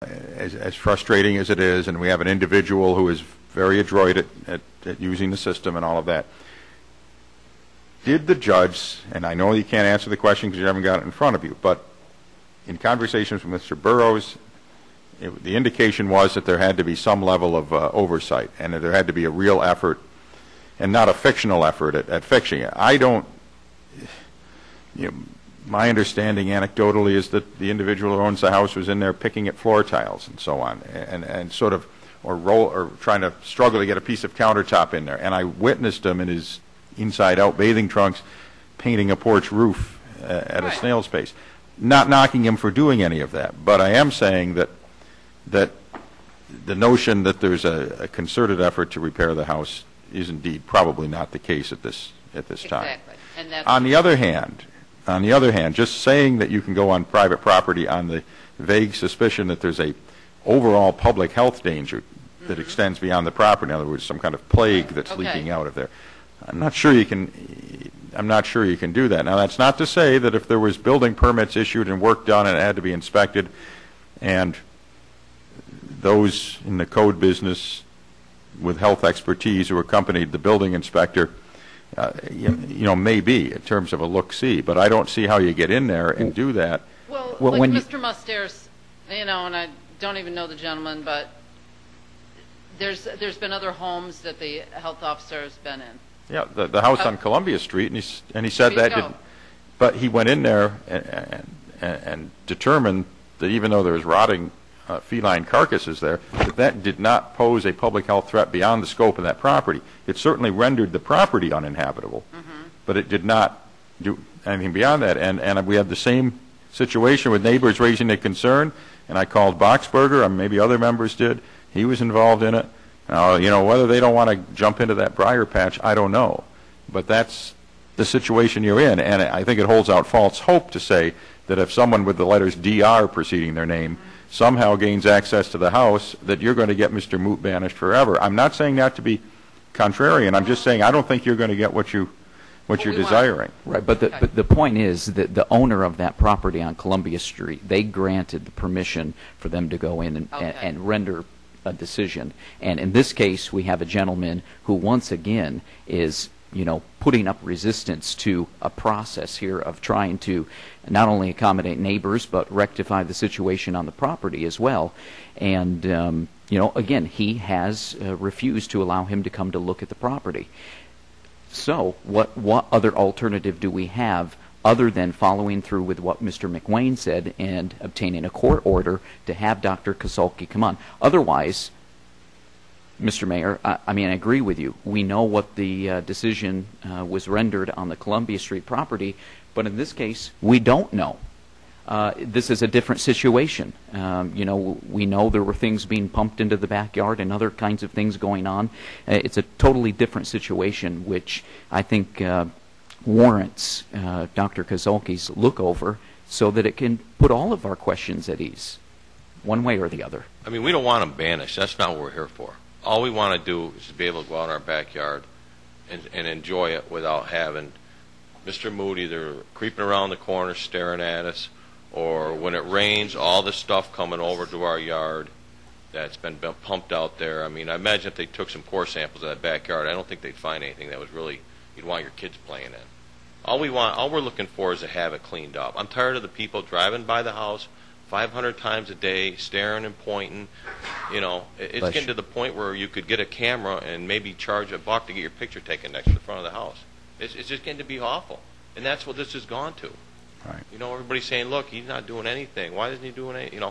as frustrating as it is, and we have an individual who is very adroit at using the system and all of that, did the judge, and I know you can't answer the question because you haven't got it in front of you, but in conversations with Mr. Burroughs, the indication was that there had to be some level of oversight, and that there had to be a real effort, and not a fictional effort at fixing it. I don't, my understanding anecdotally is that the individual who owns the house was in there picking at floor tiles and so on, and sort of, or trying to struggle to get a piece of countertop in there. And I witnessed him in his inside-out bathing trunks painting a porch roof at a snail's pace. Not knocking him for doing any of that, but I am saying that the notion that there's a concerted effort to repair the house is indeed probably not the case at this time. Exactly. And that's on the other hand, just saying that you can go on private property on the vague suspicion that there's a overall public health danger that extends beyond the property, in other words, some kind of plague that's leaking out of there, I'm not sure you can do that. Now, that's not to say that if there was building permits issued and work done and it had to be inspected, and those in the code business with health expertise who accompanied the building inspector, maybe in terms of a look-see, but I don't see how you get in there and do that. Well, like Mr. Mustairs, and I don't even know the gentleman, but there's been other homes that the health officer has been in. Yeah, the house on Columbia Street, and he said that didn't. But he went in there and determined that even though there was rotting feline carcasses there, that did not pose a public health threat beyond the scope of that property. It certainly rendered the property uninhabitable, but it did not do anything beyond that. And we had the same situation with neighbors raising a concern, and I called Boxberger, and maybe other members did. He was involved in it. Whether they don't want to jump into that briar patch, I don't know. But that's the situation you're in, and I think it holds out false hope to say that if someone with the letters DR preceding their name somehow gains access to the house, that you're going to get Mr. Moot banished forever. I'm not saying that to be contrarian. I'm just saying I don't think you're going to get what you're desiring. Right, but the point is that the owner of that property on Columbia Street, they granted the permission for them to go in and render a decision. And in this case, we have a gentleman who once again is, putting up resistance to a process here of trying to not only accommodate neighbors but rectify the situation on the property as well. And again, he has refused to allow him to come to look at the property. So what other alternative do we have other than following through with what Mr. McWayne said and obtaining a court order to have Dr. Kasulki come on? Otherwise, Mr. Mayor, I agree with you. We know what the decision was rendered on the Columbia Street property, but in this case, we don't know. This is a different situation. We know there were things being pumped into the backyard and other kinds of things going on. It's a totally different situation, which I think warrants Dr. Kasulki's look over so that it can put all of our questions at ease, one way or the other. We don't want them banished. That's not what we're here for. All we want to do is to be able to go out in our backyard and enjoy it without having Mr. Moot either creeping around the corner staring at us, or when it rains, all the stuff coming over to our yard that's been pumped out there. I imagine if they took some core samples of that backyard, I don't think they'd find anything that was really you'd want your kids playing in. All we're looking for is to have it cleaned up. I'm tired of the people driving by the house 500 times a day, staring and pointing. It's getting to the point where you could get a camera and maybe charge $1 to get your picture taken next to the front of the house. It's just getting to be awful, and that's what this has gone to. Right. Everybody's saying, "Look, he's not doing anything. Why isn't he doing anything?"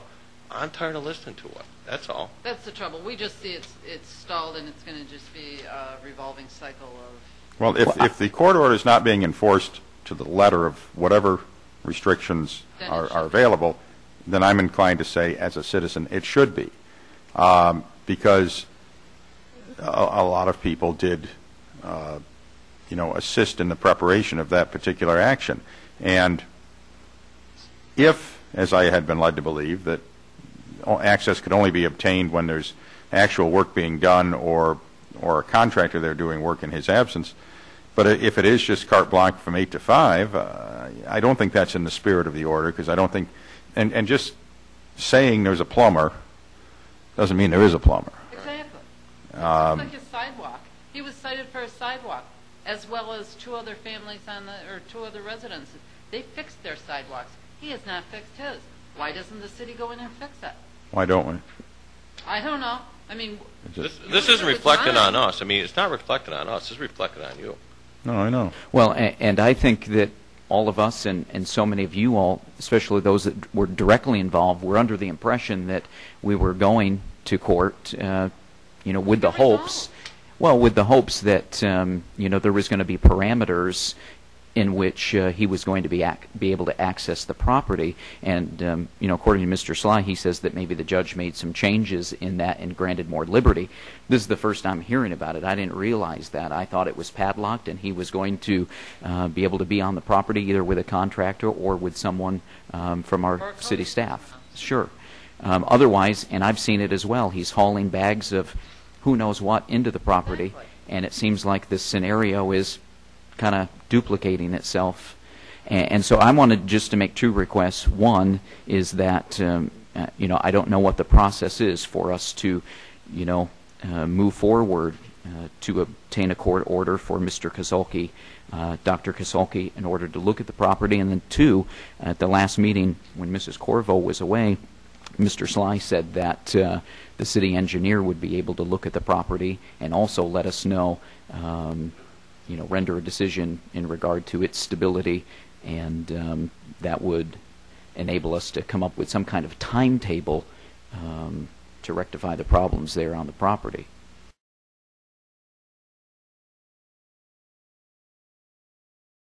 I'm tired of listening to it. That's all. That's the trouble. We just see it's stalled, and it's going to just be a revolving cycle of. Well, if the court order is not being enforced to the letter of whatever restrictions are available, then I'm inclined to say, as a citizen, it should be, because a lot of people did, assist in the preparation of that particular action, and if, as I had been led to believe, that access could only be obtained when there's actual work being done or a contractor there doing work in his absence. But if it is just carte blanche from 8 to 5, I don't think that's in the spirit of the order, because I don't think, and just saying there's a plumber doesn't mean there is a plumber. Exactly. It's like his sidewalk. He was cited for a sidewalk, as well as two other families or two other residents. They fixed their sidewalks. He has not fixed his. Why doesn't the city go in and fix it? Why don't we? I don't know. I mean, This isn't reflected on us. I mean, it's not reflected on us. It's reflected on you. No, I know. Well, and I think that all of us and so many of you all, especially those that were directly involved, were under the impression that we were going to court, with the hopes, with the hopes that, there was going to be parameters in which he was going to be able to access the property. And, according to Mr. Sly, he says that maybe the judge made some changes in that and granted more liberty. This is the first I'm hearing about it. I didn't realize that. I thought it was padlocked and he was going to be able to be on the property either with a contractor or with someone from our city staff. Sure. Otherwise, and I've seen it as well, he's hauling bags of who knows what into the property, and it seems like this scenario is kind of duplicating itself. And so I wanted just to make two requests. One is that, I don't know what the process is for us to, move forward to obtain a court order for Mr. Kasulki, Dr. Kasulki, in order to look at the property. And then two, at the last meeting when Mrs. Corvo was away, Mr. Sly said that the city engineer would be able to look at the property and also let us know, render a decision in regard to its stability, and that would enable us to come up with some kind of timetable to rectify the problems there on the property.